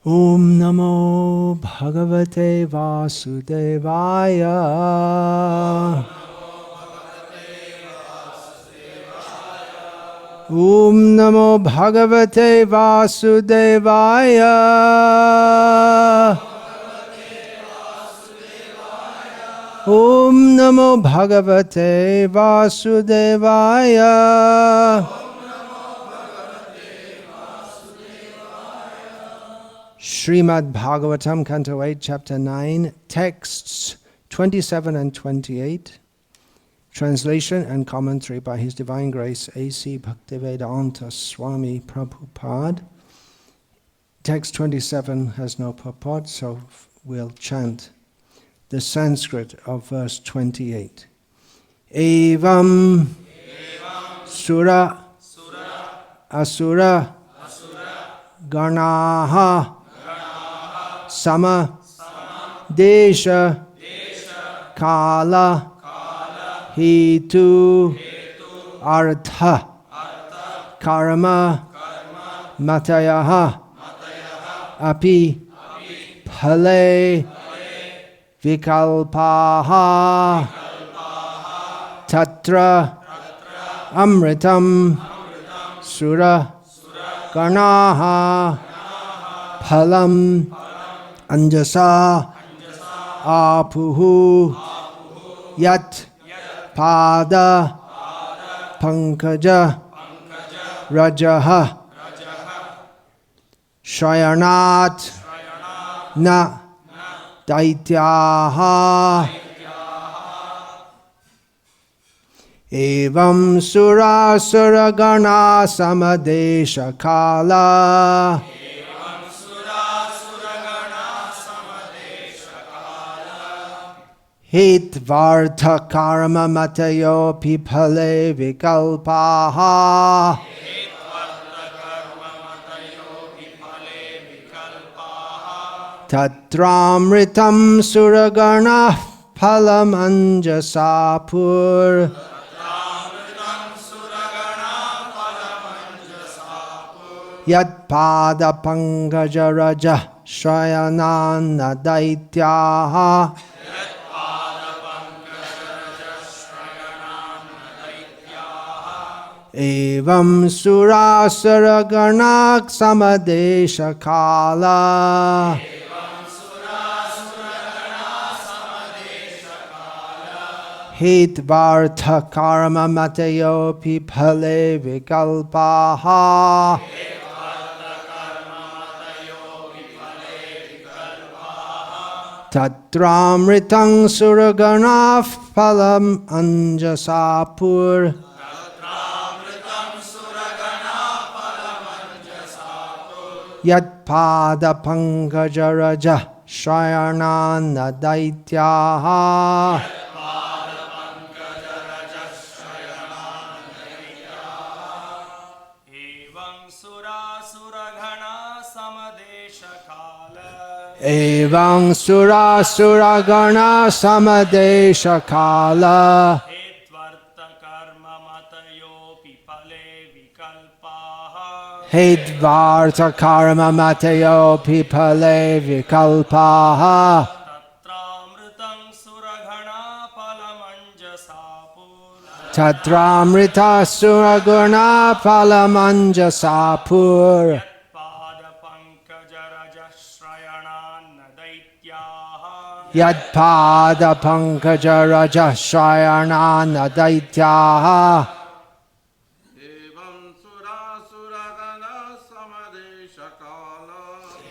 Om Namo Bhagavate Vasudevaya. Om Namo Bhagavate Vasudevaya. Om Namo Bhagavate Vasudevaya. Srimad-Bhagavatam, Canto 8, Chapter 9, texts 27 and 28, translation and commentary by His Divine Grace A.C. Bhaktivedanta Swami Prabhupada. Text 27 has no purport, so we'll chant the Sanskrit of verse 28. Evam Sura Asura Ganaha Sama Desha Kala Hitu Artha Karma Matayaha Api Phale Vikalpaha Tatra Amritam Sura Ganaha Phalam Anjasa Apuhu Yat Pada Pankaja Rajaha Shayanat Na Daityaha Evam Sura Suragana Samadesha Kala Hitvartha Karma Matayo Pipale Vikalpaha Tatramritam Suragana Phalam Anjasapur Yat Pada Pankaja Raja Shrayanana Daityaha Evam Sura Suraganak Samadesha Kala Hitvartha Karma Matayo Pipale Vikalpaha Tatramritang Suragana Phalam Anjasapur Yat Pada Pankaja Raja Shrayanana Daityaha Evam Sura Suragana Samadesha Kala Hitvartha Karma Matayo Pipale Vikalpaha Tatramrita Suraguna Palamanjasapur Yat Pada Pankaja Raja Shrayanana Daityaha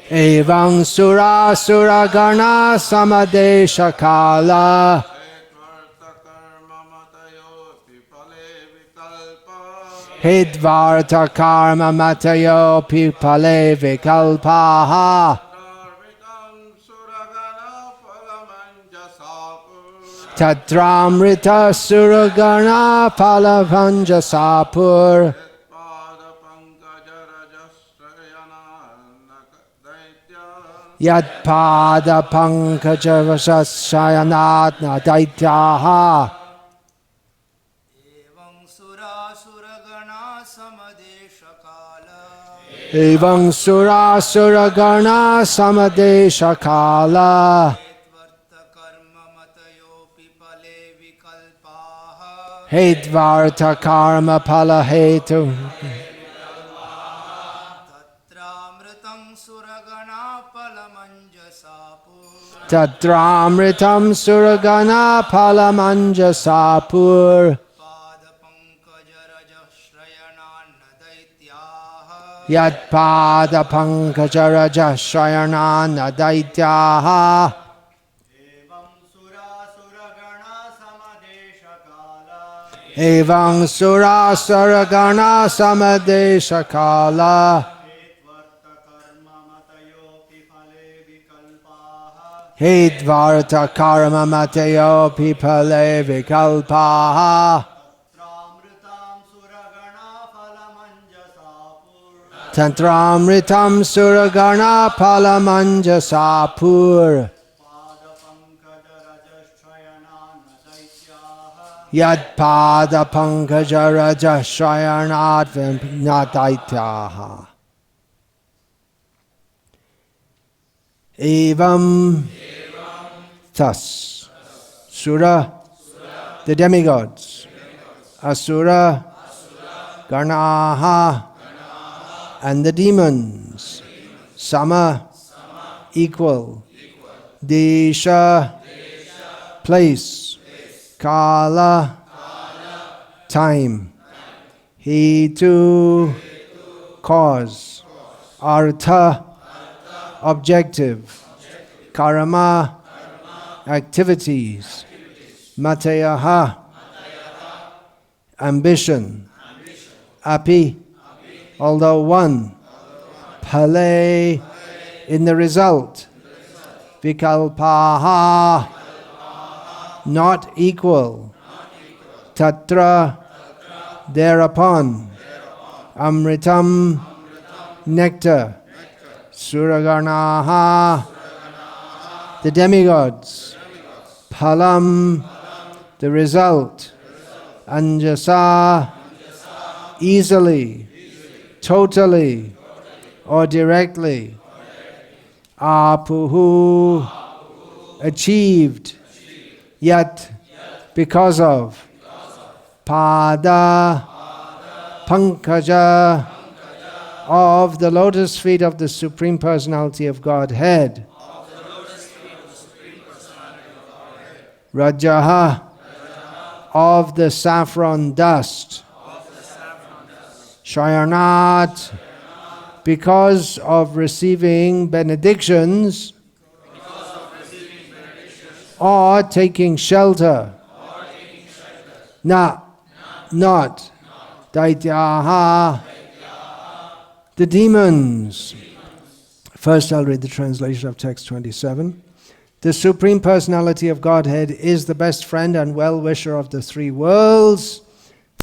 Evam Sura Suragana Samadesha Kala Hitvartha Karma Matayo Pipale Vikalpaha Tatramrita Suragana Palavanjasapur Yat Pada Pankaja Shayanatna Daityaha Evam sura sura gana samadesha kala. Hedvarta karma pala hetu. Tadramritam suragana palamanjasapur. Yat pada pankajaraja shrayanana daityaha. Evam sura suragana samadesha kala. Hedvarta karma matayo pipale vikalpaha. Tantramritam suragana palamanjasapur. Yad pada pankaja raja shrayanat vimnadaityaha. Evam thus Sura, the demigods, Asura, Ganaha, and the demons, Sama, equal, Desha, place, Kala, time, Hetu, cause, Artha, objective, Karma, activities, Matayaha, ambition, Api, although one, Pale, in the result, Vikalpaha, not equal, Tatra, thereupon, Amritam, nectar, Suraganaha, the demigods, Palam, the result, Anjasa, easily, totally, or directly, Apuhu, achieved, yet, because of, Pada, Pankaja, of the lotus feet of the Supreme Personality of Godhead. Rajaha, of the saffron dust. Shayanat, because of receiving benedictions or taking shelter. Na, not. Daityaha, the demons. First I'll read the translation of text 27. The Supreme Personality of Godhead is the best friend and well-wisher of the three worlds.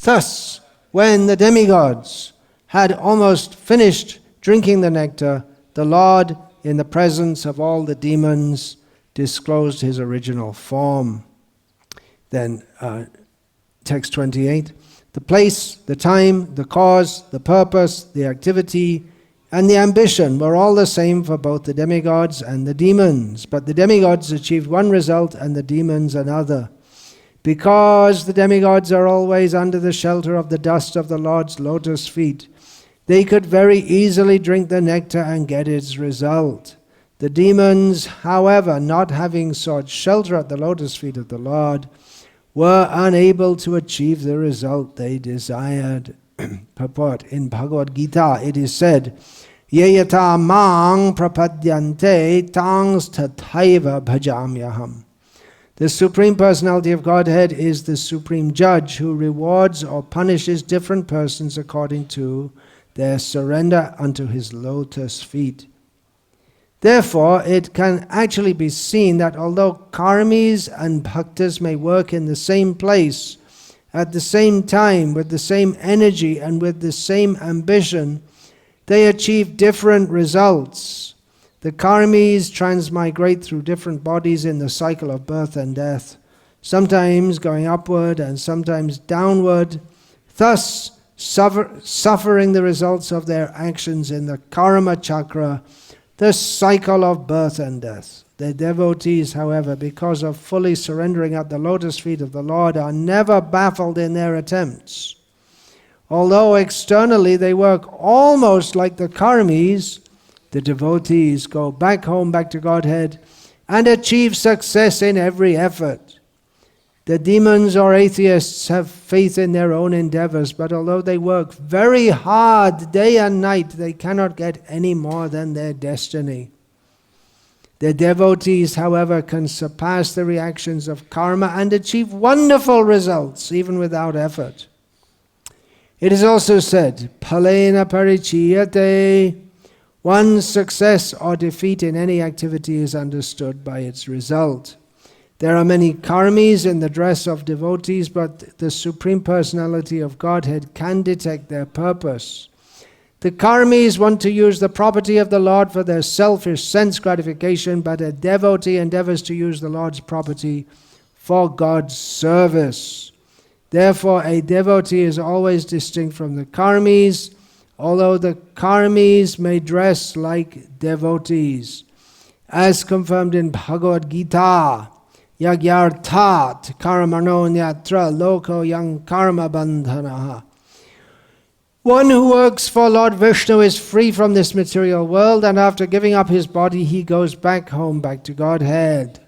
Thus, when the demigods had almost finished drinking the nectar, the Lord, in the presence of all the demons, disclosed his original form. Then, text 28. The place, the time, the cause, the purpose, the activity, and the ambition were all the same for both the demigods and the demons. But the demigods achieved one result and the demons another. Because the demigods are always under the shelter of the dust of the Lord's lotus feet, they could very easily drink the nectar and get its result. The demons, however, not having sought shelter at the lotus feet of the Lord, were unable to achieve the result they desired. Purport: in Bhagavad Gita it is said, Yeyata mang prapadyante tangs tathaiva bhajamyaham. The Supreme Personality of Godhead is the Supreme Judge who rewards or punishes different persons according to their surrender unto his lotus feet. Therefore, it can actually be seen that although karmis and bhaktas may work in the same place, at the same time, with the same energy and with the same ambition, they achieve different results. The karmis transmigrate through different bodies in the cycle of birth and death, sometimes going upward and sometimes downward. Thus, suffering the results of their actions in the karma chakra, the cycle of birth and death. The devotees, however, because of fully surrendering at the lotus feet of the Lord, are never baffled in their attempts. Although externally they work almost like the Karmis, the devotees go back home, back to Godhead, and achieve success in every effort. The demons or atheists have faith in their own endeavors, but although they work very hard day and night, they cannot get any more than their destiny. The devotees, however, can surpass the reactions of karma and achieve wonderful results, even without effort. It is also said, Palena parichiyate. One's success or defeat in any activity is understood by its result. There are many karmis in the dress of devotees, but the Supreme Personality of Godhead can detect their purpose. The karmis want to use the property of the Lord for their selfish sense gratification, but a devotee endeavors to use the Lord's property for God's service. Therefore, a devotee is always distinct from the karmis, although the karmis may dress like devotees. As confirmed in Bhagavad Gita, Yagyarthat karmano nyatra loko yang karma bandhanaha. One who works for Lord Vishnu is free from this material world, and after giving up his body, he goes back home, back to Godhead.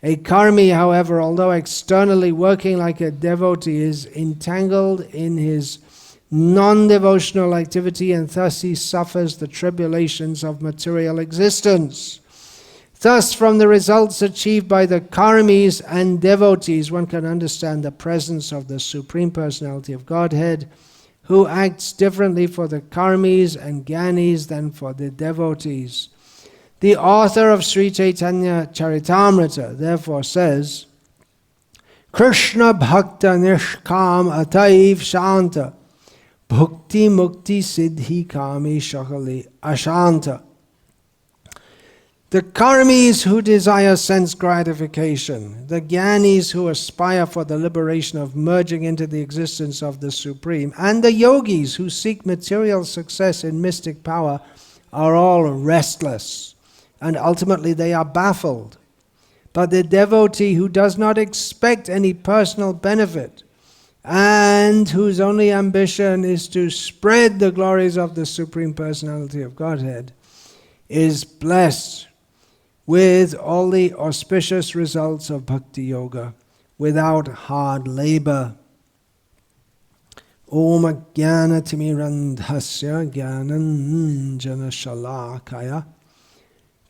A karmi, however, although externally working like a devotee, is entangled in his non-devotional activity, and thus he suffers the tribulations of material existence. Thus, from the results achieved by the karmis and devotees, one can understand the presence of the Supreme Personality of Godhead, who acts differently for the karmis and jnanis than for the devotees. The author of Sri Chaitanya Charitamrita therefore says, Krishna bhakta nishkam ataiv shanta, bhukti mukti siddhi kami shakali ashanta. The karmis who desire sense gratification, the jnanis who aspire for the liberation of merging into the existence of the Supreme, and the yogis who seek material success in mystic power are all restless, and ultimately they are baffled. But the devotee who does not expect any personal benefit and whose only ambition is to spread the glories of the Supreme Personality of Godhead is blessed with all the auspicious results of bhakti yoga without hard labor. Om Jnana Timirandhasya Jnananjana Shalakaya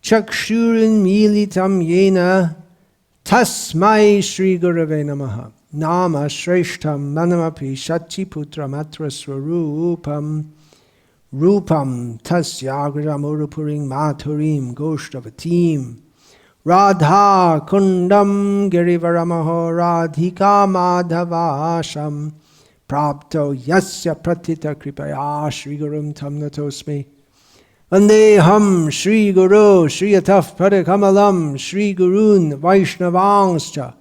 Chakshurin Militam Yena Tasmai Shri Gurave Namaha Nama Shreshtam Manamapi Shachi Putramatra Swarupam Rupam Tasyagram Urupuring Maturim Goshtavatim Radha Kundam Girivaramaho Radhika Madhavasham Prapto Yasya Pratita Kripaya Shri Gurum Tam Natosmi Vandeham Shri Guru Shri Ataf Padakamalam Shri Gurun Vaishnavangscha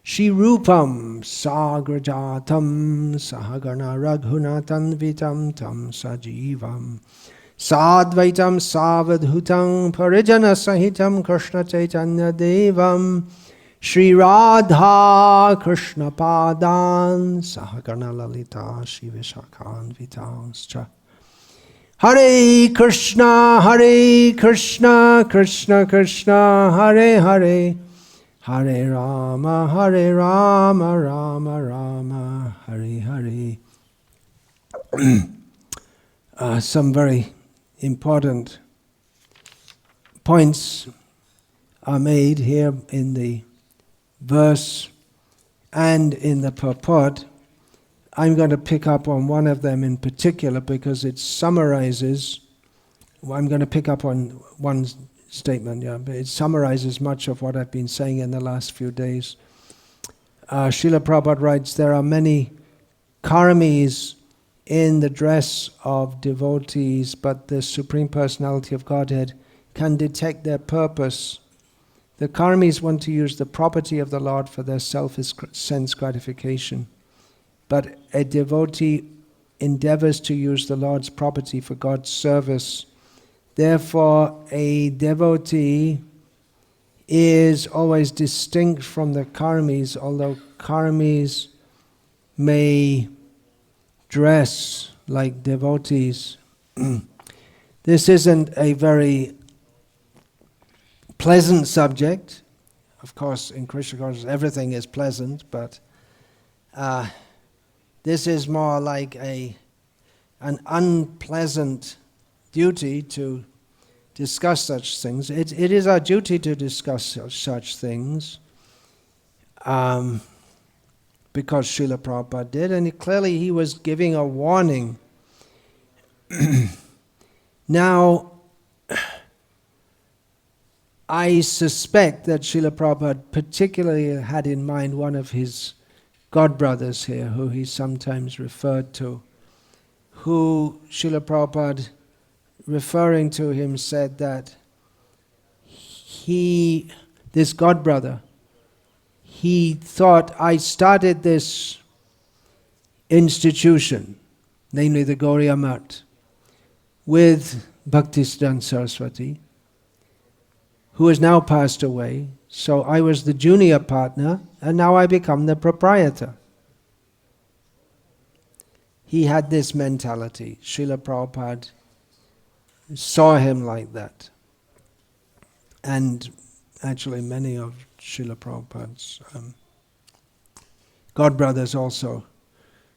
Shri Rupam Sagrajatam Sahagana Raghunatan Vitam Tam Sajivam Sadvaitam Savadhutam Parijana Sahitam Krishna Chaitanya Devam Shri Radha Krishna Padan Sahagana Lalita Shri Vishakhan Vitanscha Hare Krishna Krishna Krishna Hare Hare Hare Rama, Rama Rama, Hare Hare. Some very important points are made here in the verse and in the purport. I'm going to pick up on one of them in particular because it summarizes. I'm going to pick up on one statement, but it summarizes much of what I've been saying in the last few days. Srila Prabhupada writes, there are many karmis in the dress of devotees, but the Supreme Personality of Godhead can detect their purpose. The karmis want to use the property of the Lord for their selfish sense gratification, but a devotee endeavors to use the Lord's property for God's service. Therefore, a devotee is always distinct from the Karmis, although Karmis may dress like devotees. This isn't a very pleasant subject. Of course, in Krishna consciousness, everything is pleasant, but this is more like an unpleasant duty to discuss such things. It is our duty to discuss such things because Srila Prabhupada did, and clearly he was giving a warning. Now, I suspect that Srila Prabhupada particularly had in mind one of his godbrothers here, who he sometimes referred to, who Srila Prabhupada, referring to him, said that this godbrother, he thought, I started this institution, namely the Gauriya Math, with Bhaktisiddhanta Saraswati, who has now passed away. So I was the junior partner, and now I become the proprietor. He had this mentality. Srila Prabhupada saw him like that. And actually many of Srila Prabhupada's godbrothers also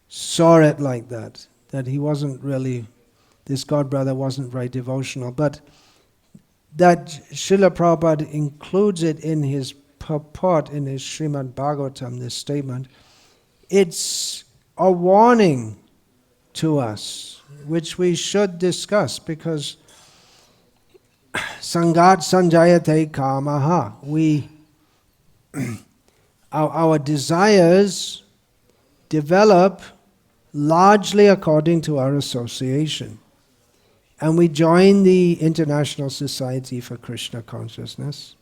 saw it like that he wasn't really, this godbrother wasn't very devotional. But that Srila Prabhupada includes it in his purport, in his Srimad-Bhagavatam, this statement, it's a warning to us, which we should discuss, because Sangat sanjayate kamaha. Our desires develop largely according to our association. And we join the International Society for Krishna Consciousness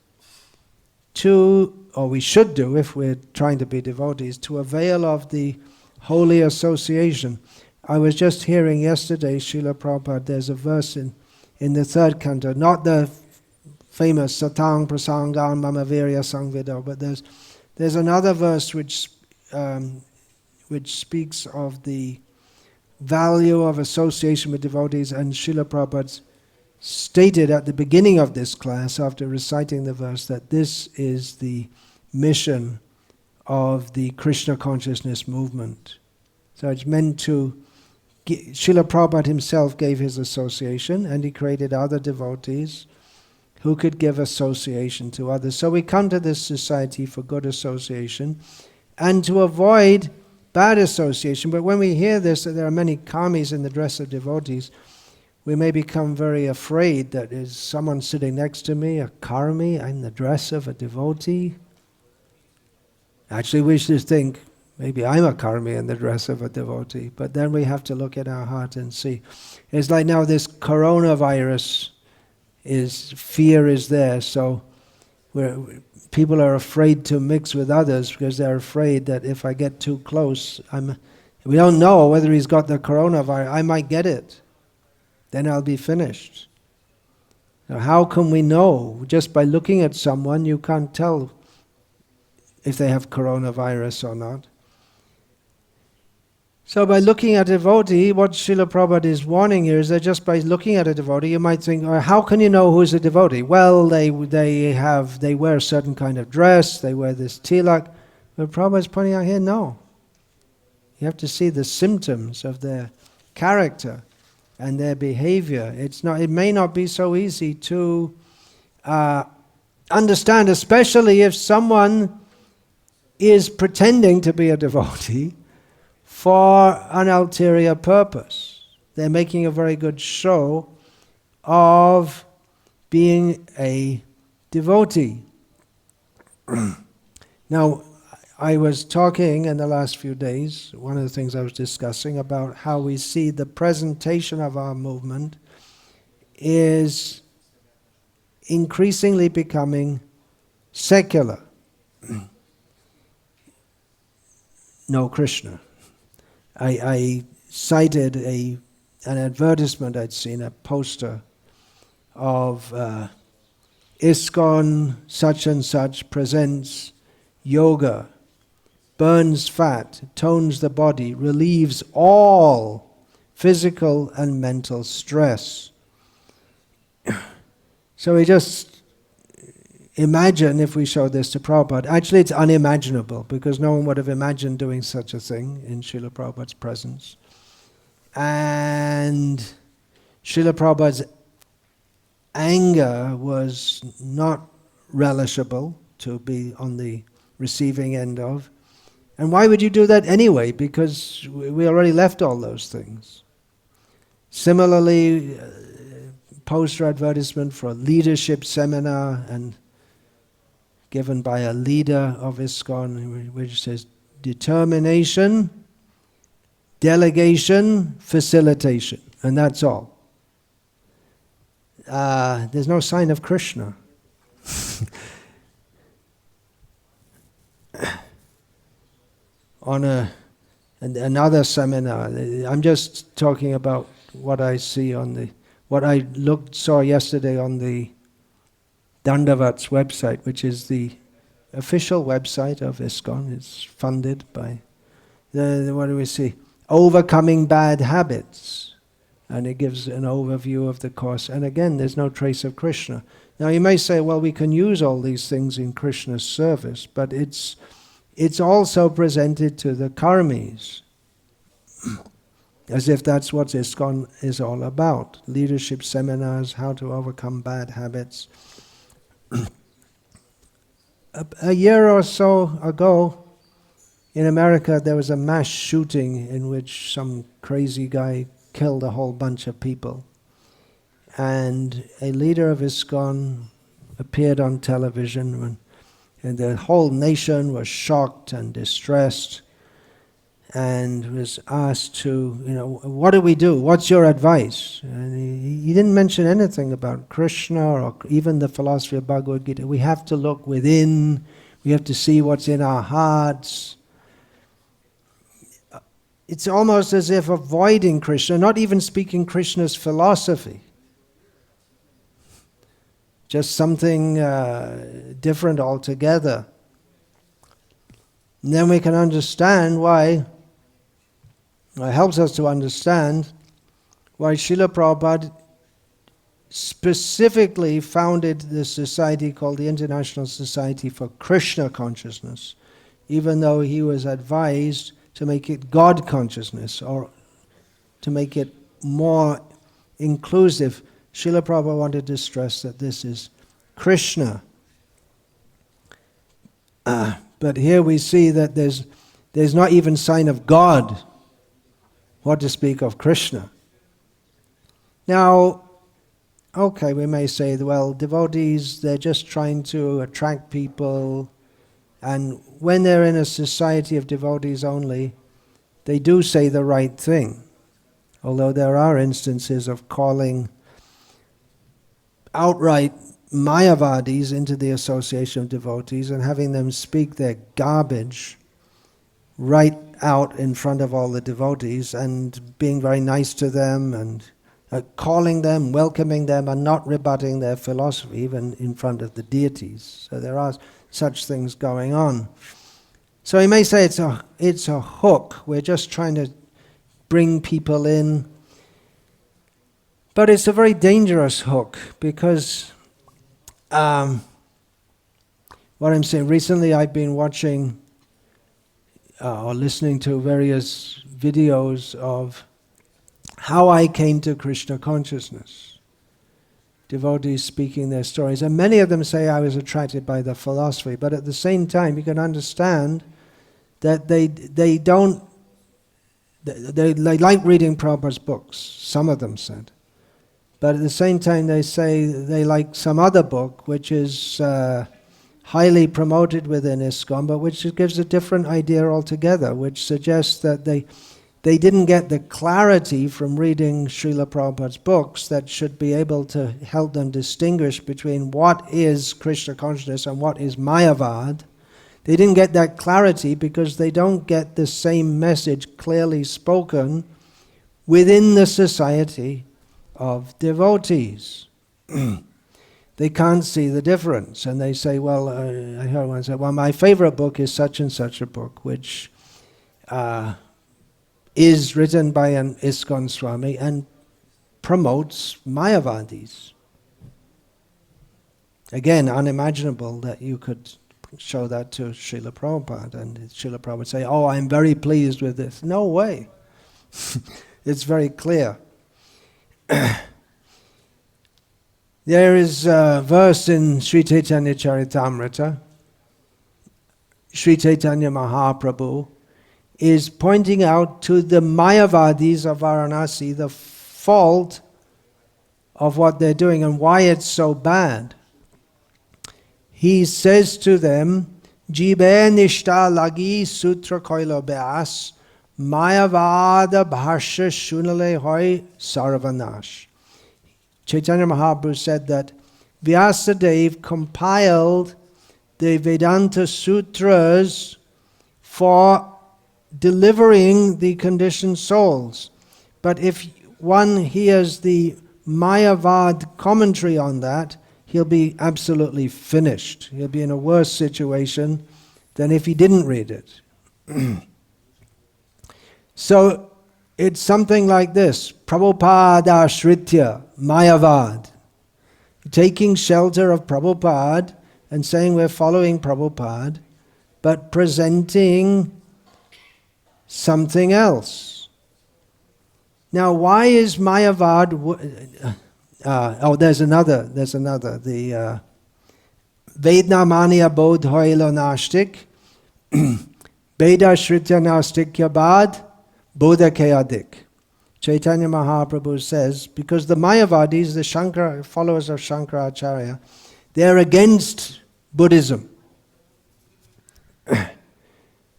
or we should do if we're trying to be devotees, to avail of the holy association. I was just hearing yesterday, Srila Prabhupada, there's a verse in the third canto, not the famous Satang Prasangan Mama Virya Sangvido, but there's another verse which speaks of the value of association with devotees, and Srila Prabhupada stated at the beginning of this class, after reciting the verse, that this is the mission of the Krishna consciousness movement. So it's meant to, Srila Prabhupada himself gave his association, and he created other devotees who could give association to others. So we come to this society for good association and to avoid bad association. But when we hear this, that there are many karmis in the dress of devotees, we may become very afraid that is someone sitting next to me, a karmi, in the dress of a devotee. Actually, we should think, maybe I'm a karmi in the dress of a devotee. But then we have to look at our heart and see. It's like now this coronavirus fear is there, so people are afraid to mix with others because they're afraid that if I get too close, we don't know whether he's got the coronavirus, I might get it. Then I'll be finished. Now, how can we know? Just by looking at someone, you can't tell if they have coronavirus or not. So by looking at a devotee, what Srila Prabhupada is warning here is that just by looking at a devotee, you might think, oh, how can you know who's a devotee? Well, they wear a certain kind of dress, they wear this tilak. But Prabhupada is pointing out here, no. You have to see the symptoms of their character and their behavior. It may not be so easy to understand, especially if someone is pretending to be a devotee for an ulterior purpose. They're making a very good show of being a devotee. Now, I was talking in the last few days, one of the things I was discussing about how we see the presentation of our movement is increasingly becoming secular. No Krishna. I cited an advertisement I'd seen, a poster of ISKCON such and such presents yoga, burns fat, tones the body, relieves all physical and mental stress. So we just imagine if we show this to Prabhupada. Actually, it's unimaginable because no one would have imagined doing such a thing in Srila Prabhupada's presence. And Srila Prabhupada's anger was not relishable to be on the receiving end of. And why would you do that anyway? Because we already left all those things. Similarly, poster advertisement for a leadership seminar and given by a leader of ISKCON, which says determination, delegation, facilitation, and that's all. There's no sign of Krishna. On another seminar, I'm just talking about what I see on what I saw yesterday on the Dandavat's website, which is the official website of ISKCON. It's funded by, what do we see? Overcoming bad habits. And it gives an overview of the course. And again, there's no trace of Krishna. Now you may say, well, we can use all these things in Krishna's service, but it's also presented to the Karmis, as if that's what ISKCON is all about. Leadership seminars, how to overcome bad habits. A year or so ago, in America, there was a mass shooting in which some crazy guy killed a whole bunch of people. And a leader of ISKCON appeared on television, and the whole nation was shocked and distressed, and was asked to, what do we do? What's your advice? And he didn't mention anything about Krishna or even the philosophy of Bhagavad Gita. We have to look within, we have to see what's in our hearts. It's almost as if avoiding Krishna, not even speaking Krishna's philosophy. Just something different altogether. And then we can understand why, it helps us to understand why Srila Prabhupada specifically founded this society called the International Society for Krishna Consciousness, even though he was advised to make it God consciousness, or to make it more inclusive. Srila Prabhupada wanted to stress that this is Krishna. But here we see that there's not even sign of God, what to speak of Krishna. Now, okay, we may say, well, devotees, they're just trying to attract people, and when they're in a society of devotees only, they do say the right thing. Although there are instances of calling outright Mayavadis into the association of devotees and having them speak their garbage right out in front of all the devotees and being very nice to them and calling them, welcoming them, and not rebutting their philosophy even in front of the deities. So there are such things going on. So you may say it's a hook. We're just trying to bring people in. But it's a very dangerous hook because what I'm saying, recently I've been watching or listening to various videos of how I came to Krishna consciousness. Devotees speaking their stories, and many of them say I was attracted by the philosophy, but at the same time you can understand that they like reading Prabhupada's books, some of them said. But at the same time they say they like some other book which is highly promoted within ISKCON, but which gives a different idea altogether, which suggests that they didn't get the clarity from reading Srila Prabhupada's books that should be able to help them distinguish between what is Krishna consciousness and what is Mayavad. They didn't get that clarity because they don't get the same message clearly spoken within the society of devotees. They can't see the difference, and they say, well, I heard one say, well, my favorite book is such and such a book, which is written by an ISKCON Swami and promotes Mayavadis. Again, unimaginable that you could show that to Srila Prabhupada, and Srila Prabhupada would say, oh, I'm very pleased with this. No way. It's very clear. There is a verse in Sri Chaitanya Charitamrita. Sri Chaitanya Mahaprabhu is pointing out to the Mayavadis of Varanasi the fault of what they're doing and why it's so bad. He says to them, Jibe nishta lagi sutra koilo beas, Mayavada bhasha shunale hoy sarvanash. Chaitanya Mahaprabhu said that Vyasadeva compiled the Vedanta Sutras for delivering the conditioned souls. But if one hears the Mayavad commentary on that, he'll be absolutely finished. He'll be in a worse situation than if he didn't read it. So it's something like this: Prabhupada Shritya Mayavad. Taking shelter of Prabhupada and saying we're following Prabhupada, but presenting something else. Now, why is Mayavad? There's another. The Vednamania Bodhoilo Nashtik, Veda Shritya Nastikya Bad, Bodha Keadik. Chaitanya Mahaprabhu says, because the Mayavadis, the followers of Shankaracharya, they're against Buddhism.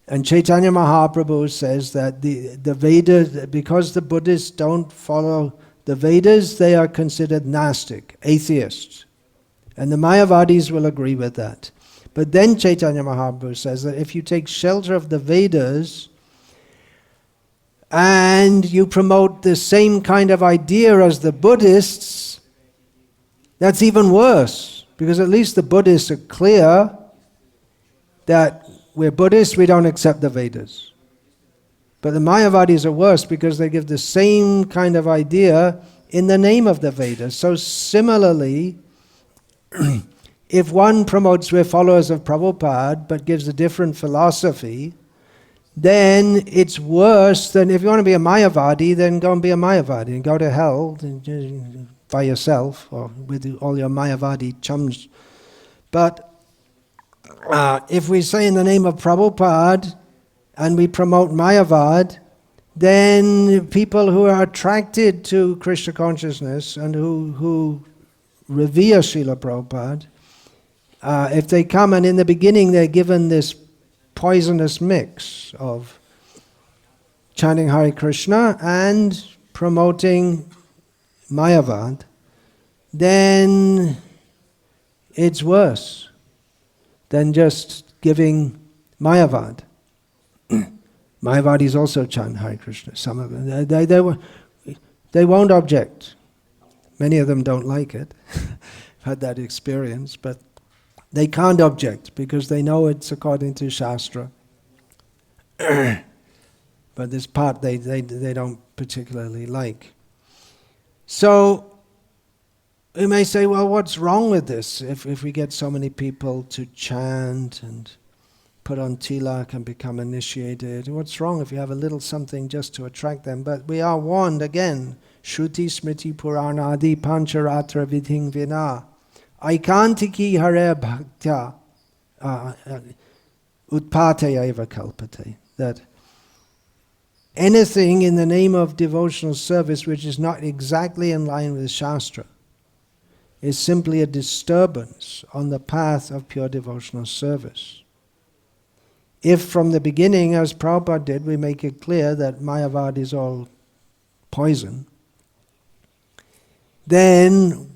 And Chaitanya Mahaprabhu says that the Vedas, because the Buddhists don't follow the Vedas, they are considered Nastic, atheists. And the Mayavadis will agree with that. But then Chaitanya Mahaprabhu says that if you take shelter of the Vedas and you promote the same kind of idea as the Buddhists, that's even worse. Because at least the Buddhists are clear that we're Buddhists, we don't accept the Vedas. But the Mayavadis are worse because they give the same kind of idea in the name of the Vedas. So similarly, if one promotes we're followers of Prabhupada but gives a different philosophy, then it's worse than if you want to be a Mayavadi, then go and be a Mayavadi and go to hell by yourself or with all your Mayavadi chums. But if we say in the name of Prabhupada and we promote Mayavad, then people who are attracted to Krishna consciousness and who revere Srila Prabhupada, if they come and in the beginning they're given this poisonous mix of chanting Hare Krishna and promoting Mayavad, then it's worse than just giving Mayavad. Mayavadis also chant Hare Krishna. Some of them, they won't object. Many of them don't like it. I've had that experience, but they can't object because they know it's according to Shastra. But this part they don't particularly like. So we may say, well, what's wrong with this? If we get so many people to chant and put on tilak and become initiated, what's wrong if you have a little something just to attract them? But we are warned again, Shruti Smriti Purana Adi Pancharatra Vidhing Vina Aikantiki Hare Bhaktya Utpataya Eva Kalpate, that anything in the name of devotional service which is not exactly in line with Shastra is simply a disturbance on the path of pure devotional service. If from the beginning, as Prabhupada did, we make it clear that Mayavad is all poison, then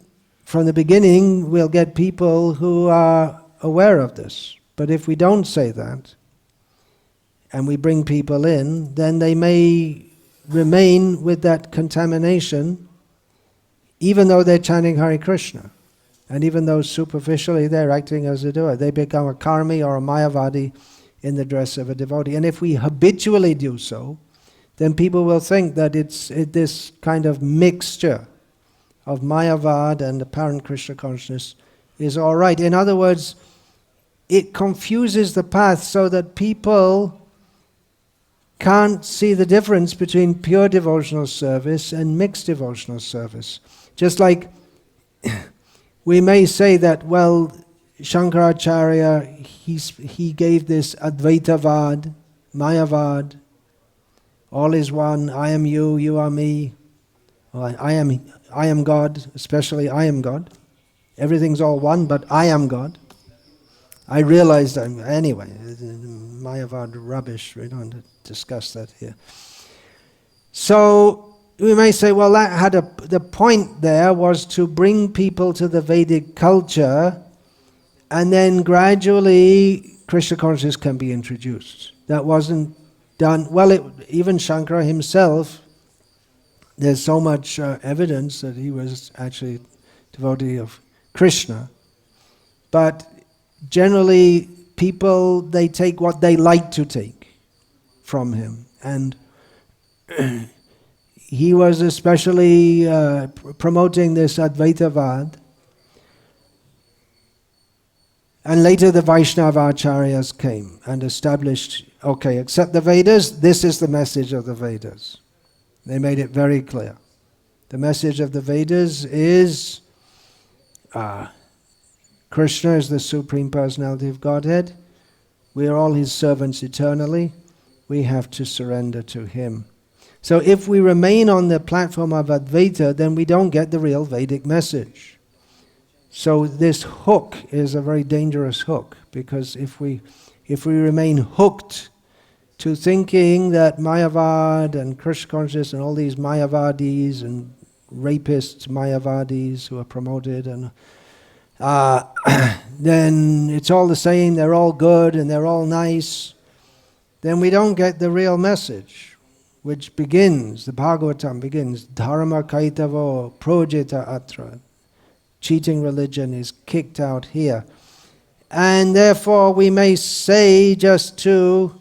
from the beginning we'll get people who are aware of this. But if we don't say that, and we bring people in, then they may remain with that contamination, even though they're chanting Hare Krishna. And even though superficially they're acting as a devotee, they become a Karmi or a Mayavadi in the dress of a devotee. And if we habitually do so, then people will think that it's this kind of mixture of Mayavad and apparent Krishna consciousness is all right. In other words, it confuses the path so that people can't see the difference between pure devotional service and mixed devotional service. Just like we may say that, well, Shankaracharya, he gave this Advaitavad, Mayavad, all is one, I am you, you are me, well, I am God, especially I am God. Everything's all one, but I am God. I realized, anyway, Mayavad rubbish, we don't discuss that here. So, we may say, well, that had the point there was to bring people to the Vedic culture, and then gradually Krishna consciousness can be introduced. That wasn't done. Well, even Shankara himself, there's so much evidence that he was actually a devotee of Krishna. But generally, people, they take what they like to take from him. And he was especially promoting this Advaitavad. And later the Vaishnava Acharyas came and established, okay, accept the Vedas, this is the message of the Vedas. They made it very clear. The message of the Vedas is Krishna is the Supreme Personality of Godhead. We are all His servants eternally. We have to surrender to Him. So if we remain on the platform of Advaita, then we don't get the real Vedic message. So this hook is a very dangerous hook, because if we remain hooked to thinking that Mayavad and Krishna consciousness and all these Mayavadis and rapists, Mayavadis who are promoted, and then it's all the same, they're all good and they're all nice, then we don't get the real message, which begins, the Bhagavatam begins, Dharma kaitavo projita atra. Cheating religion is kicked out here. And therefore we may say, just to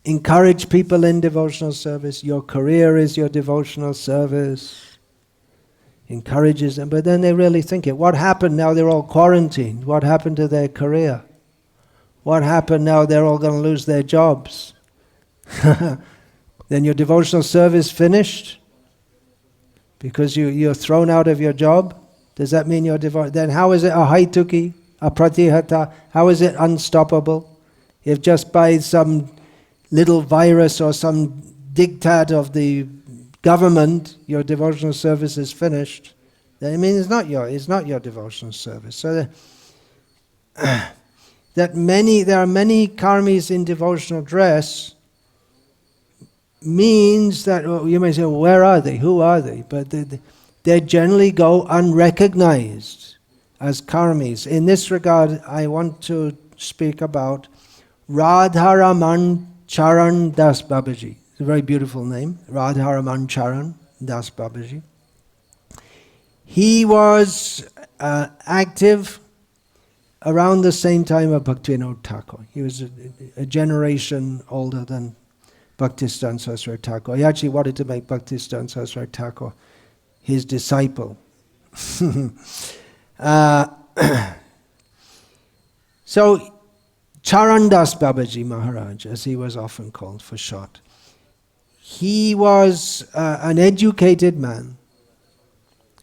encourage people in devotional service, your career is your devotional service, encourages them, but then they really think it. What happened now they're all quarantined? What happened to their career? What happened now they're all going to lose their jobs? Then your devotional service finished? Because you're thrown out of your job? Does that mean you're devoted? Then how is it a haituki, a pratihata? How is it unstoppable? If just by some little virus or some diktat of the government, your devotional service is finished, then it means it's not your devotional service. So there are many karmis in devotional dress means that, well, you may say, well, where are they? Who are they? But they generally go unrecognized as karmis. In this regard, I want to speak about Radharaman Charan Das Babaji. It's a very beautiful name, Radharaman Charan Das Babaji. He was active around the same time of Bhaktivinoda Thakur. He was a generation older than Bhaktisiddhanta Saraswati Thakur. He actually wanted to make Bhaktisiddhanta Saraswati Thakur his disciple. So, Charandas Babaji Maharaj, as he was often called for short, he was an educated man,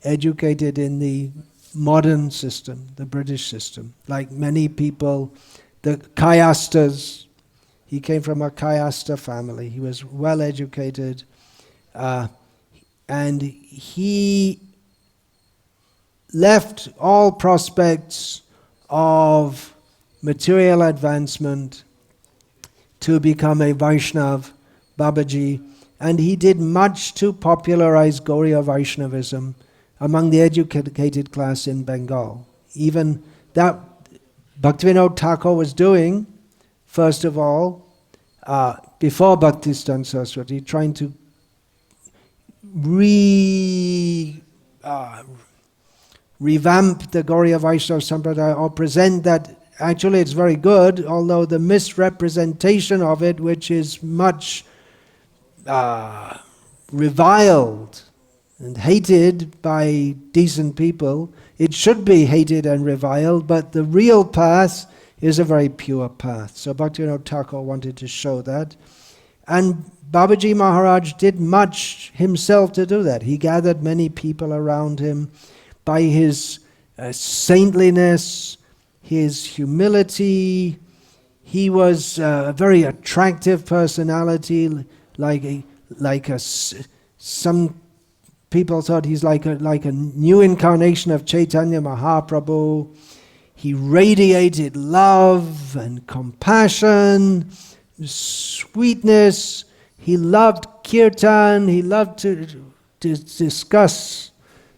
educated in the modern system, the British system. Like many people, the Kayastas, he came from a Kayasta family. He was well educated, and he left all prospects of material advancement to become a Vaishnav, Babaji, and he did much to popularize Gauriya Vaishnavism among the educated class in Bengal. Even that Bhaktivinoda Thakur was doing, first of all, before Bhaktisiddhanta Saraswati, trying to revamp the Gauriya Vaishnava Sampradaya, or present that actually it's very good, although the misrepresentation of it, which is much reviled and hated by decent people, it should be hated and reviled, but the real path is a very pure path. So Bhaktivinoda Thakur wanted to show that. And Babaji Maharaj did much himself to do that. He gathered many people around him by his saintliness, his humility. He was a very attractive personality, some people thought he's like a new incarnation of Chaitanya Mahaprabhu. He radiated love and compassion, sweetness. He loved kirtan. He loved to discuss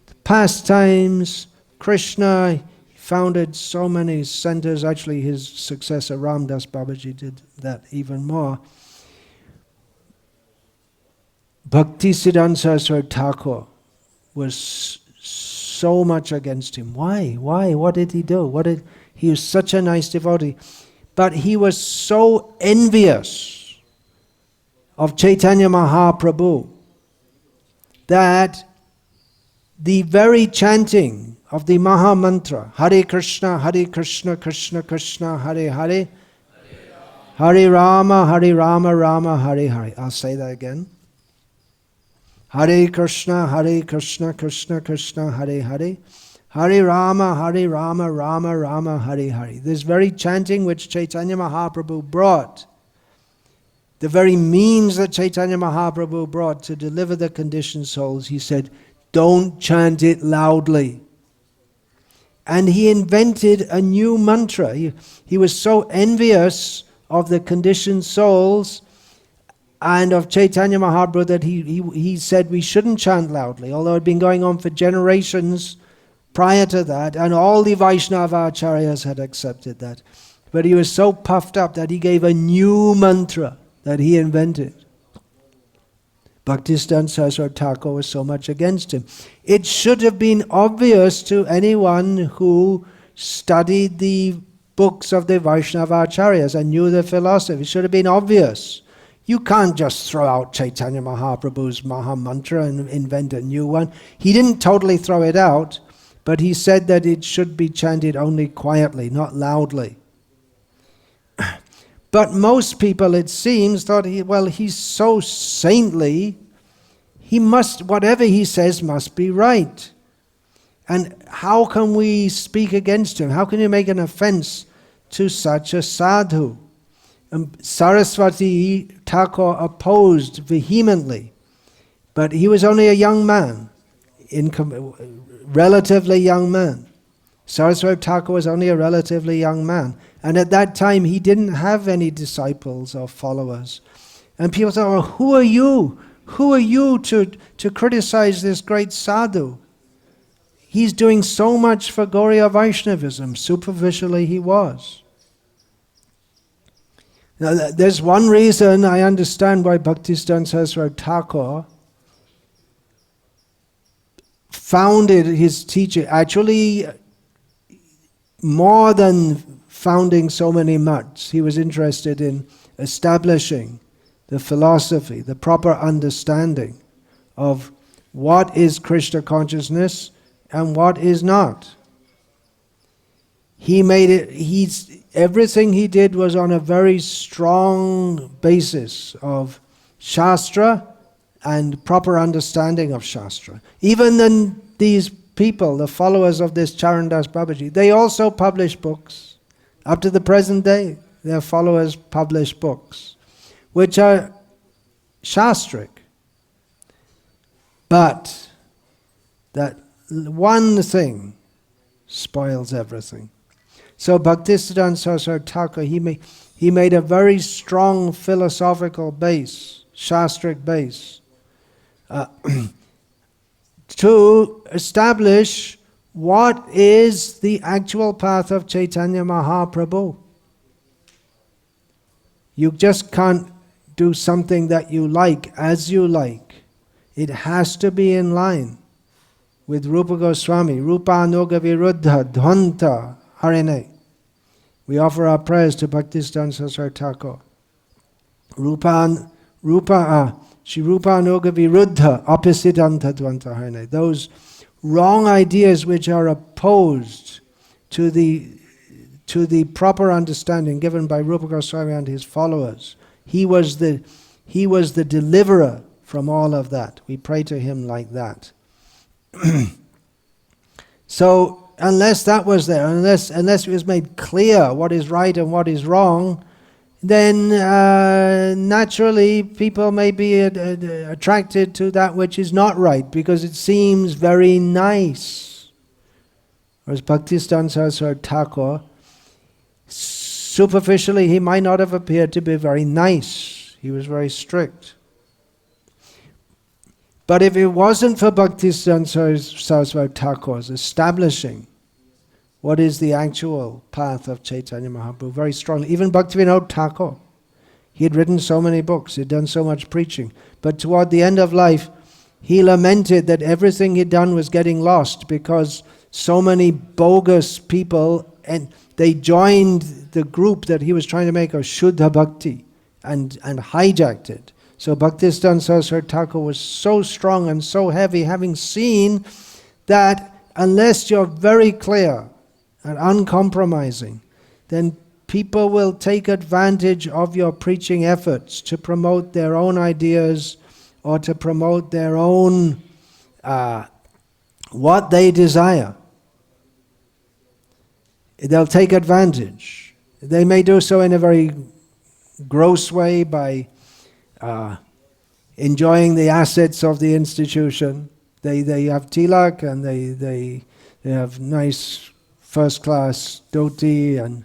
the pastimes, Krishna. He founded so many centers. Actually, his successor Ramdas Babaji did that even more. Bhaktisiddhanta Saraswati Thakur was so much against him. Why? What did he do? He was such a nice devotee. But he was so envious of Chaitanya Mahaprabhu that the very chanting of the Maha Mantra, Hare Krishna, Krishna Krishna, Hare Hare, Hare Rama, Rama, Hare Hare. I'll say that again. Hare Krishna, Krishna Krishna, Hare Hare, Hare Rama, Rama, Rama, Hare Hare. This very chanting which Chaitanya Mahaprabhu brought, the very means that Chaitanya Mahaprabhu brought to deliver the conditioned souls, he said, don't chant it loudly. And he invented a new mantra. He was so envious of the conditioned souls and of Chaitanya Mahaprabhu that he said we shouldn't chant loudly, although it had been going on for generations prior to that, and all the Vaishnava Acharyas had accepted that. But he was so puffed up that he gave a new mantra that he invented. Bhaktisiddhanta Saraswati Thakur was so much against him. It should have been obvious to anyone who studied the books of the Vaishnava Acharyas and knew the philosophy. It should have been obvious. You can't just throw out Chaitanya Mahaprabhu's Maha Mantra and invent a new one. He didn't totally throw it out, but he said that it should be chanted only quietly, not loudly. But most people, it seems, thought, he's so saintly, whatever he says must be right. And how can we speak against him? How can you make an offense to such a sadhu? Saraswati Thakur opposed vehemently, but he was only a young man, relatively young man. Saraswati Thakur was only a relatively young man, and at that time he didn't have any disciples or followers. And people thought, well, who are you? Who are you to criticize this great sadhu? He's doing so much for Gauriya Vaishnavism. Superficially he was. Now, there's one reason I understand why Bhaktisiddhanta Saraswati Thakur founded his teaching. Actually, more than founding so many mutts, he was interested in establishing the philosophy, the proper understanding of what is Krishna consciousness and what is not. He made it, everything he did was on a very strong basis of Shastra and proper understanding of Shastra. Even then, these people, the followers of this Charandas Babaji, they also publish books. Up to the present day, their followers publish books, which are Shastric. But that one thing spoils everything. So Bhaktisiddhanta Saraswati Thakur, he made a very strong philosophical base, Shastric base, to establish what is the actual path of Chaitanya Mahaprabhu. You just can't do something that you like as you like. It has to be in line with Rupa Goswami, Rupa Anuga Viruddha Dhvanta Harine. We offer our prayers to Bhaktisiddhanta Saraswati Thakur. Shri Rupa Anuga Viruddha Apasiddhanta Dhvanta Harine. Those wrong ideas which are opposed to the proper understanding given by Rupa Goswami and his followers. He was the deliverer from all of that. We pray to him like that. So unless that was there, unless it was made clear what is right and what is wrong, then naturally people may be attracted to that which is not right because it seems very nice. Whereas Bhaktisiddhanta Saraswati Thakur, superficially he might not have appeared to be very nice. He was very strict. But if it wasn't for Bhaktisiddhanta Saraswati Thakur's establishing what is the actual path of Chaitanya Mahaprabhu very strongly, even Bhaktivinoda Thakur, he had written so many books, he had done so much preaching, but toward the end of life, he lamented that everything he'd done was getting lost because so many bogus people, and they joined the group that he was trying to make a Shuddha Bhakti and hijacked it. So Bhaktisiddhanta Saraswati Thakur was so strong and so heavy, having seen that unless you're very clear and uncompromising, then people will take advantage of your preaching efforts to promote their own ideas or to promote their own what they desire. They'll take advantage. They may do so in a very gross way by enjoying the assets of the institution. They have tilak and they have nice first-class dhoti and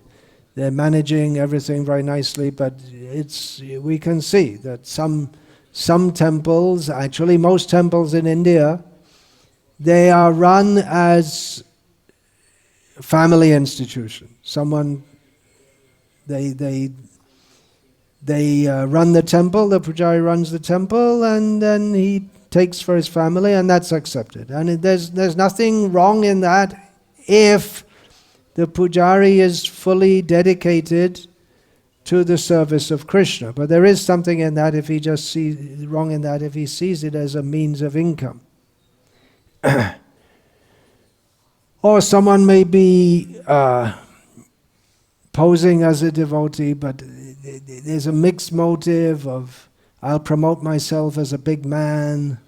they're managing everything very nicely, but we can see that some temples, actually most temples in India, they are run as family institutions. They run the temple, the pujari runs the temple, and then he takes for his family, and that's accepted. And there's nothing wrong in that if the pujari is fully dedicated to the service of Krishna. But there is something in that if he just sees wrong in that if he sees it as a means of income. Or someone may be posing as a devotee, but there's a mixed motive of I'll promote myself as a big man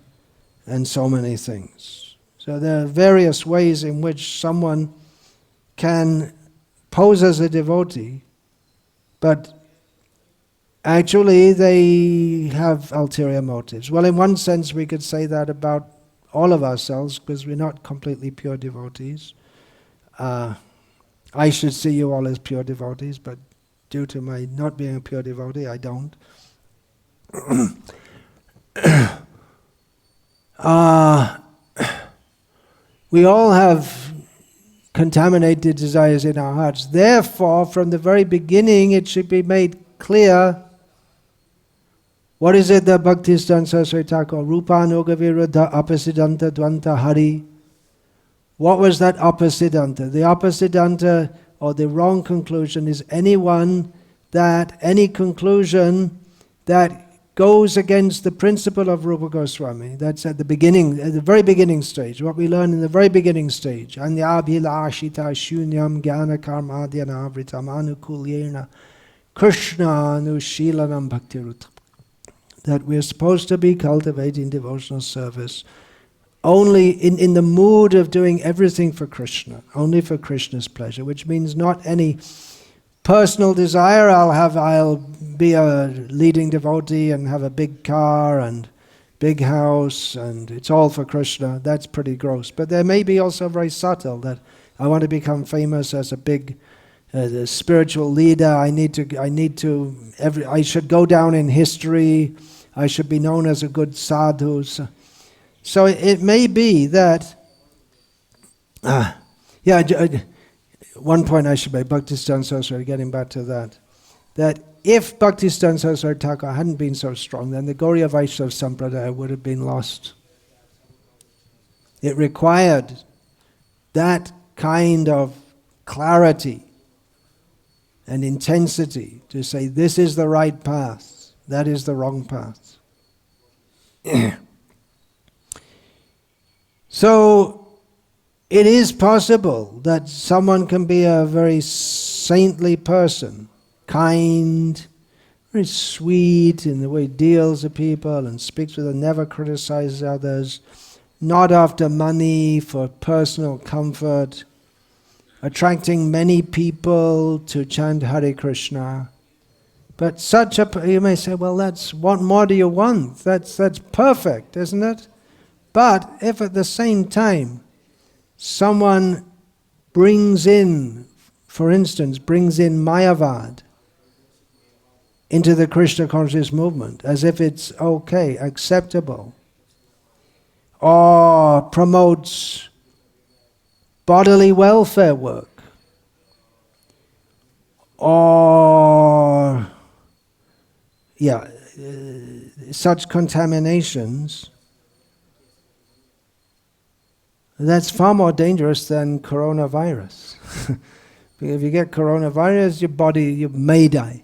and so many things. So there are various ways in which someone can pose as a devotee, but actually they have ulterior motives. Well, in one sense we could say that about all of ourselves because we're not completely pure devotees. I should see you all as pure devotees, but due to my not being a pure devotee, I don't. We all have contaminated desires in our hearts. Therefore, from the very beginning, it should be made clear what is it that Bhaktisiddhanta Saraswati Thakur, Rupa Anuga Viruddha Apasiddhanta Dhvanta Hari. What was that Apasiddhanta? The Apasiddhanta, or the wrong conclusion, is any conclusion that goes against the principle of Rupa Goswami. That's at the beginning, at the very beginning stage, what we learn in the very beginning stage. Anyabhilashita shunyam jnana karmadhyana vritam anukulyena Krishna anushilanam bhaktirutam. That we're supposed to be cultivating devotional service only in the mood of doing everything for Krishna, only for Krishna's pleasure, which means not any personal desire. I'll be a leading devotee and have a big car and big house and it's all for Krishna. That's pretty gross. But there may be also very subtle that I want to become famous as a big spiritual leader. I should go down in history. I should be known as a good sadhu. So it may be that, one point I should make, Bhaktisiddhanta Saraswati, getting back to that if Bhaktisiddhanta Saraswati Thakur hadn't been so strong, then the Gauriya Vaishnava Sampradaya would have been lost. It required that kind of clarity and intensity to say this is the right path, that is the wrong path. So it is possible that someone can be a very saintly person, kind, very sweet in the way he deals with people and speaks with them, never criticizes others, not after money for personal comfort, attracting many people to chant Hare Krishna. But such a, you may say, well, that's, what more do you want? That's perfect, isn't it? But if at the same time someone brings in, for instance, brings in Mayavad into the Krishna conscious movement, as if it's okay, acceptable, or promotes bodily welfare work, or such contaminations, that's far more dangerous than coronavirus. If you get coronavirus, your body, you may die.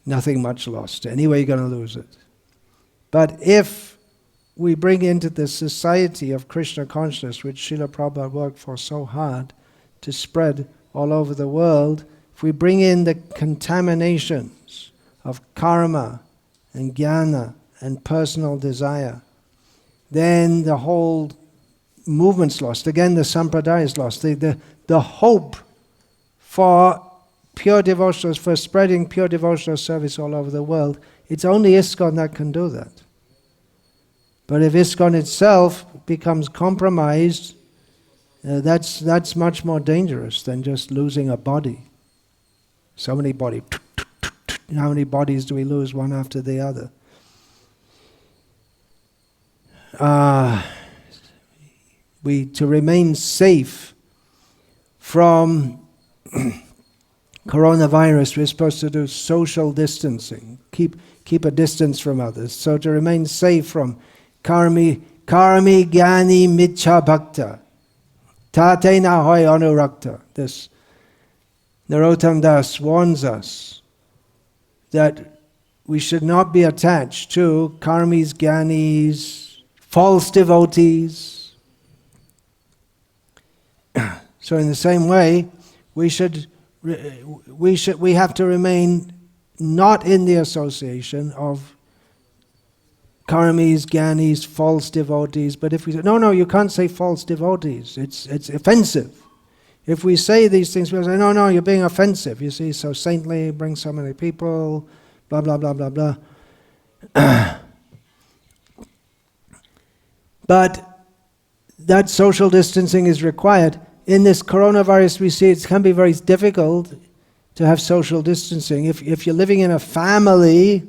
Nothing much lost. Anyway, you're going to lose it. But if we bring into the society of Krishna consciousness, which Srila Prabhupada worked for so hard to spread all over the world, if we bring in the contaminations of karma and jnana and personal desire, then the whole movement's lost. Again, the sampradaya is lost. The hope for pure devotionals, for spreading pure devotional service all over the world, it's only ISKCON that can do that. But if ISKCON itself becomes compromised, that's much more dangerous than just losing a body. So many bodies. How many bodies do we lose one after the other? To remain safe from coronavirus, we're supposed to do social distancing, keep a distance from others. So to remain safe from karmi gyani michha bhakta, tate na hoy anurakta. This Narottam Das warns us that we should not be attached to karmis, gyanis, false devotees. So in the same way, we have to remain not in the association of karmis, gyanis, false devotees. But if we say, no, you can't say false devotees, it's offensive. If we say these things, we'll say, no, you're being offensive. You see, so saintly, bring so many people, blah, blah, blah, blah, blah. But that social distancing is required. In this coronavirus, we see it can be very difficult to have social distancing. If you're living in a family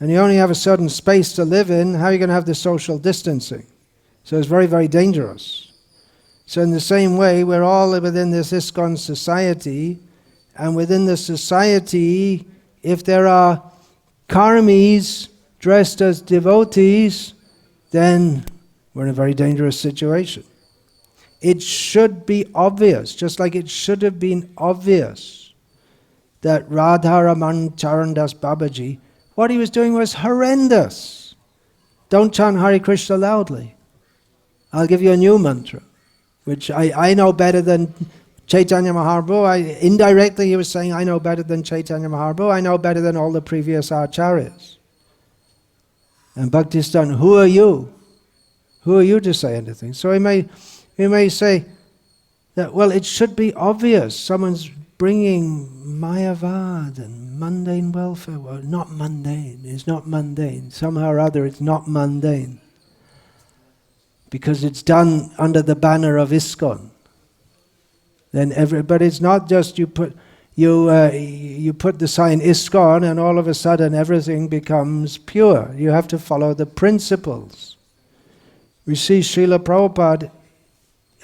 and you only have a certain space to live in, how are you going to have the social distancing? So it's very, very dangerous. So in the same way, we're all within this ISKCON society, and within the society, if there are karmis dressed as devotees, then we're in a very dangerous situation. It should be obvious, just like it should have been obvious that Radharaman Charandas Babaji, what he was doing was horrendous. Don't chant Hare Krishna loudly. I'll give you a new mantra, which I know better than Chaitanya Mahaprabhu. Indirectly he was saying, I know better than Chaitanya Mahaprabhu, I know better than all the previous acharyas. And Bhaktisiddhanta, who are you? Who are you to say anything? So he may say that, well, it should be obvious. Someone's bringing Mayavad and mundane welfare. Well, not mundane. It's not mundane. Somehow or other it's not mundane. Because it's done under the banner of ISKCON. But it's not just you put the sign ISKCON and all of a sudden everything becomes pure. You have to follow the principles. We see Srila Prabhupada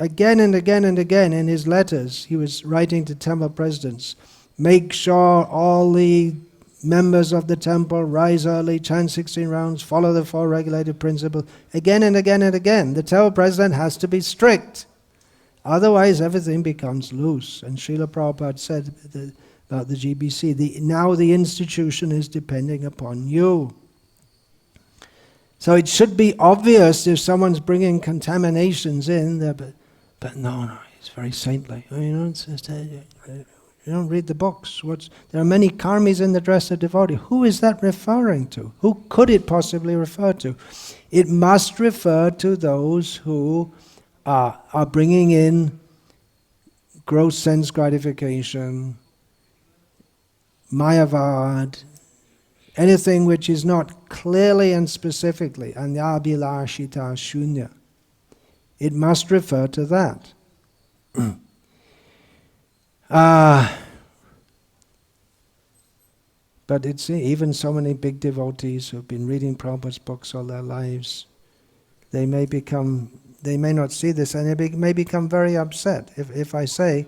again and again and again in his letters, he was writing to temple presidents, make sure all the members of the temple rise early, chant 16 rounds, follow the 4 regulated principles, again and again and again. The temple president has to be strict. Otherwise, everything becomes loose. And Srila Prabhupada said about the GBC, now the institution is depending upon you. So it should be obvious if someone's bringing contaminations in, but no, it's very saintly. You don't read the books. There are many karmis in the dress of devotee. Who is that referring to? Who could it possibly refer to? It must refer to those who are bringing in gross sense gratification, mayavad, anything which is not clearly and specifically anyabhilashita shunya. It must refer to that. But it's even so many big devotees who've been reading Prabhupada's books all their lives, they may not see this, and they may become very upset if I say,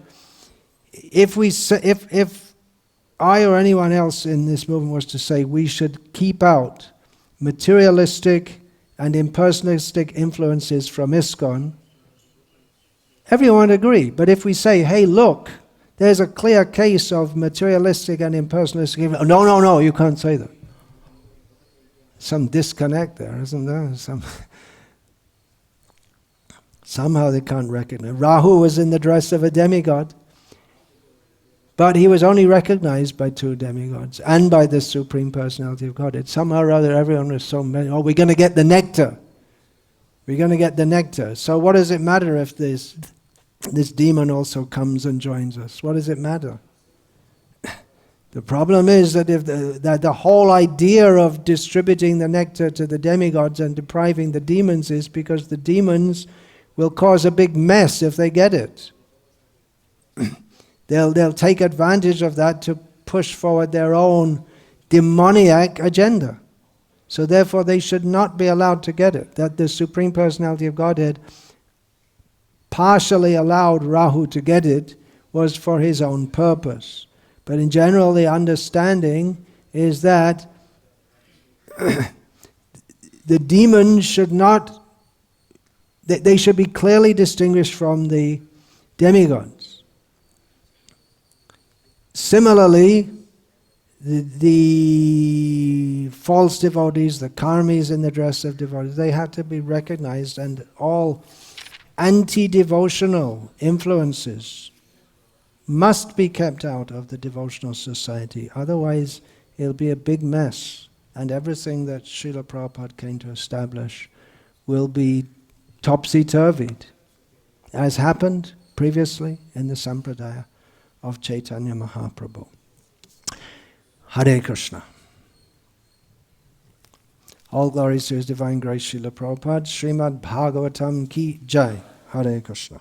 if I or anyone else in this movement was to say we should keep out materialistic and impersonalistic influences from ISKCON, everyone would agree. But if we say, hey, look, there's a clear case of materialistic and impersonalistic influence, no, you can't say that. Some disconnect there, isn't there? Somehow they can't recognize. Rahu was in the dress of a demigod, but he was only recognized by 2 demigods and by the Supreme Personality of Godhead. Somehow or other everyone was so many, we're going to get the nectar. We're going to get the nectar. So what does it matter if this demon also comes and joins us? What does it matter? The problem is that if the whole idea of distributing the nectar to the demigods and depriving the demons is because the demons will cause a big mess if they get it. They'll take advantage of that to push forward their own demoniac agenda. So therefore they should not be allowed to get it. That the Supreme Personality of Godhead partially allowed Rahu to get it was for his own purpose. But in general the understanding is that the demons should not, they should be clearly distinguished from the demigods. Similarly, the false devotees, the karmis in the dress of devotees, they have to be recognized, and all anti-devotional influences must be kept out of the devotional society. Otherwise, it'll be a big mess, and everything that Srila Prabhupada came to establish will be topsy-turvied, as happened previously in the Sampradaya of Chaitanya Mahaprabhu. Hare Krishna. All glories to His Divine Grace Srila Prabhupada. Srimad-Bhagavatam ki jai. Hare Krishna.